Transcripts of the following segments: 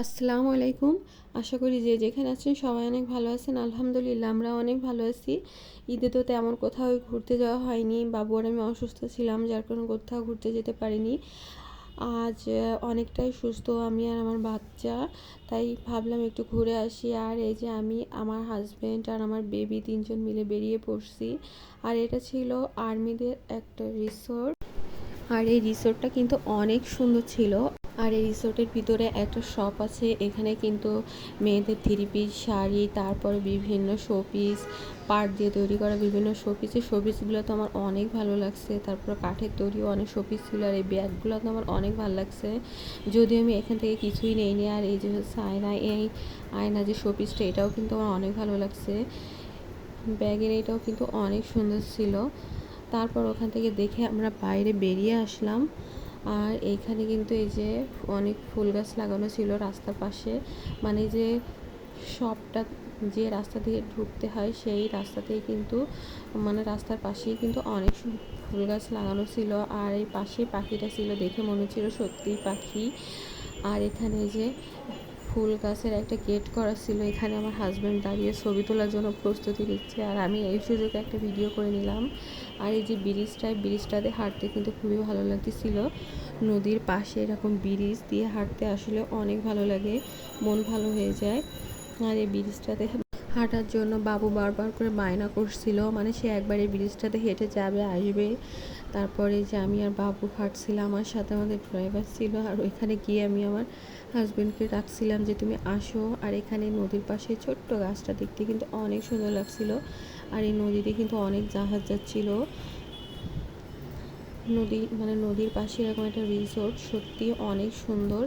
আসসালামু আলাইকুম। আশা করি যে যেখানে আছেন সবাই অনেক ভালো আছেন। আলহামদুলিল্লাহ আমরা অনেক ভালো আছি। ঈদে তো তেমন কোথাও ঘুরতে যাওয়া হয়নি। বাবু আর আমি অসুস্থ ছিলাম, যার কারণে কোথাও ঘুরতে যেতে পারিনি। আজ অনেকটাই সুস্থ আমি আর আমার বাচ্চা, তাই ভাবলাম একটু ঘুরে আসি। আর এই যে আমি, আমার হাজব্যান্ড আর আমার বেবি তিনজন মিলে বেরিয়ে পড়ছি। আর এটা ছিল আর্মিদের একটা রিসোর্ট। আর এই রিসোর্টটা কিন্তু অনেক সুন্দর ছিল। আর এই রিসোর্টের ভিতরে একটা শপ আছে, এখানে কিন্তু মেয়েদের থ্রি পিস শাড়ি, তারপরে বিভিন্ন শোপিস, পাট দিয়ে তৈরি করা বিভিন্ন শোপিস, এই শোপিসগুলো তো আমার অনেক ভালো লাগছে। তারপর কাঠের তৈরিও অনেক শোপিস ছিল। আর এই ব্যাগগুলো তো আমার অনেক ভালো লাগছে, যদিও আমি এখান থেকে কিছুই নেইনি। আর এই যে হচ্ছে আয়না, এই আয়না যে শোপিসটা, এটাও কিন্তু আমার অনেক ভালো লাগছে। ব্যাগের এটাও কিন্তু অনেক সুন্দর ছিল। তারপর ওখান থেকে দেখে আমরা বাইরে বেরিয়ে আসলাম। আর এইখানে কিন্তু এই যে অনেক ফুল গাছ লাগানো ছিল রাস্তার পাশে, মানে যে শপটা যে রাস্তা দিয়ে ঢুকতে হয় সেই রাস্তাতেই কিন্তু, মানে রাস্তার পাশেই কিন্তু অনেক ফুল গাছ লাগানো ছিল। আর এই পাশে পাখিটা ছিল, দেখে মনে হচ্ছিল সত্যিই পাখি। আর এখানে যে ফুল গাছের একটা গেট করা ছিল, এখানে আমার হাজব্যান্ড দাঁড়িয়ে ছবি তোলার জন্য প্রস্তুতি নিচ্ছে, আর আমি এই সুযোগে একটা ভিডিও করে নিলাম। আর এই যে ব্রিজটাতে হাঁটতে কিন্তু খুবই ভালো লাগতেছিল। নদীর পাশে এরকম ব্রিজ দিয়ে হাঁটতে আসলে অনেক ভালো লাগে, মন ভালো হয়ে যায়। আর এই ব্রিজটাতে হাঁটার জন্য বাবু বারবার করে বায়না করছিল, মানে সে একবার এই ব্রিজটাতে হেঁটে যাবে আসবে। তারপরে যে আমি আর বাবু হাঁটছিলাম, আমার সাথে আমাদের ড্রাইভার ছিল। আর ওইখানে গিয়ে আমি আমার হাজব্যান্ডকে ডাকছিলাম যে তুমি আসো। আর এখানে নদীর পাশে ছোট্ট গাছটা দেখতে কিন্তু অনেক সুন্দর লাগছিল। আর এই নদীতে কিন্তু অনেক জাহাজ যাচ্ছিল। নদীর পাশে এরকম একটা রিসোর্ট সত্যি অনেক সুন্দর।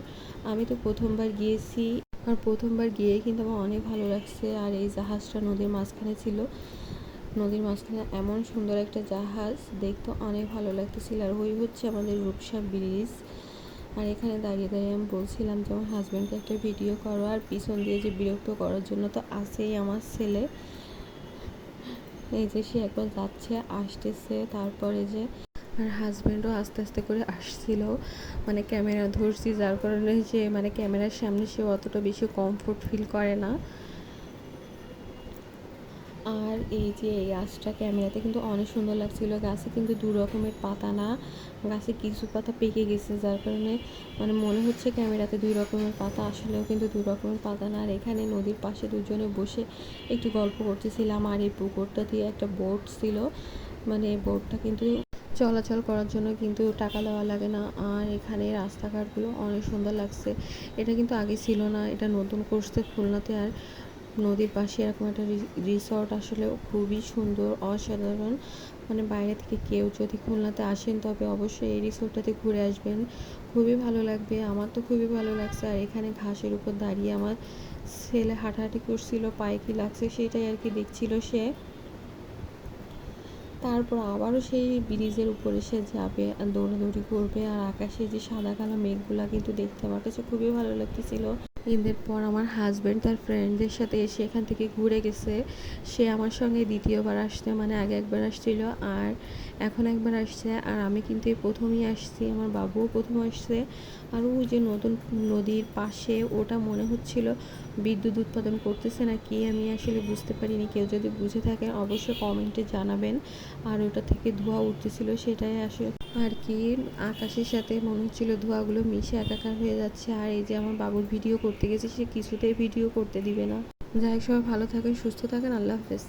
আমি তো প্রথমবার গিয়েছি, আর প্রথমবার গিয়ে কিন্তু আমার অনেক ভালো লাগছে। আর এই জাহাজটা নদীর মাঝখানে ছিল, নদীর মাঝখানে এমন সুন্দর একটা জাহাজ, দেখতে অনেক ভালো লাগতেছিল। আর ওই হচ্ছে আমাদের রূপসা ব্রিজ। আর এখানে দাঁড়িয়ে দাঁড়িয়ে আমি বলছিলাম যে আমার হাজব্যান্ডকে একটা ভিডিও করো। আর পিছন দিয়ে যে বিরক্ত করার জন্য তো আছেই আমার ছেলে, এই যে সে একবার যাচ্ছে আসতেছে। তারপরে যে আর হাজব্যান্ডও আস্তে আস্তে করে আসছিল, মানে ক্যামেরা ধরছি, যার কারণে যে মানে ক্যামেরার সামনে সে অতটা বেশি কমফোর্ট ফিল করে না। আর এই যে এই গাছটা ক্যামেরাতে কিন্তু অনেক সুন্দর লাগছিল। গাছে কিন্তু দু রকমের পাতা না, গাছে কিছু পাতা পেকে গেছে, যার কারণে মানে মনে হচ্ছে ক্যামেরাতে দুই রকমের পাতা, আসলেও কিন্তু দু রকমের পাতা না। আর এখানে নদীর পাশে দুজনে বসে একটু গল্প করতেছিলাম। আর এই পুকুরটা দিয়ে একটা বোট ছিল, মানে এই বোটটা কিন্তু চলাচল করার জন্য কিন্তু টাকা দেওয়া লাগে না। আর এখানে রাস্তাঘাটগুলো অনেক সুন্দর লাগছে, এটা কিন্তু আগে ছিল না, এটা নতুন করছে খুলনাতে। আর নদীর পাশে এরকম একটা রিসর্ট আসলে খুবই সুন্দর, অসাধারণ। মানে বাইরে থেকে কেউ যদি খুলনাতে আসেন তবে অবশ্যই এই রিসর্টটাতে ঘুরে আসবেন, খুবই ভালো লাগবে। আমার তো খুবই ভালো লাগছে। আর এখানে ঘাসের উপর দাঁড়িয়ে আমার ছেলে হাঁটাহাঁটি করছিল, পায়ে কি লাগছে সেটাই আর কি দেখছিল সে। তারপর আবারও সেই ব্রিজের উপরে সে যাবে আর দৌড়াদৌড়ি করবে। আর আকাশে যে সাদা কালো মেঘগুলা কিন্তু দেখতে আমার কাছে খুবই ভালো লাগতেছিল। ঈদের পর আমার হাজব্যান্ড তার ফ্রেন্ডদের সাথে এসে এখান থেকে ঘুরে গেছে। সে আমার সঙ্গে দ্বিতীয়বার আসছে, মানে আগে একবার আসছিল আর এখন একবার আসছে। আর আমি কিন্তু এই প্রথমই আসছি, আমার বাবুও প্রথম আসছে। আর ওই যে নতুন নদীর পাশে ওটা মনে হচ্ছিল বিদ্যুৎ উৎপাদন করতেছে না কি, আমি আসলে বুঝতে পারিনি। কেউ যদি বুঝে থাকে অবশ্যই কমেন্টে জানাবেন। আর ওটা থেকে ধোঁয়া উঠতেছিল, সেটাই আসলে আর কি আকাশের সাথে মনে হচ্ছিল ধোঁয়াগুলো মিশে একাকার হয়ে যাচ্ছে। আর এই যে আমার বাবুর ভিডিও করতে গেছে, সে কিছুতেই ভিডিও করতে দিবে না। যাই হোক, সবাই ভালো থাকেন, সুস্থ থাকেন, আল্লাহ হাফেজ।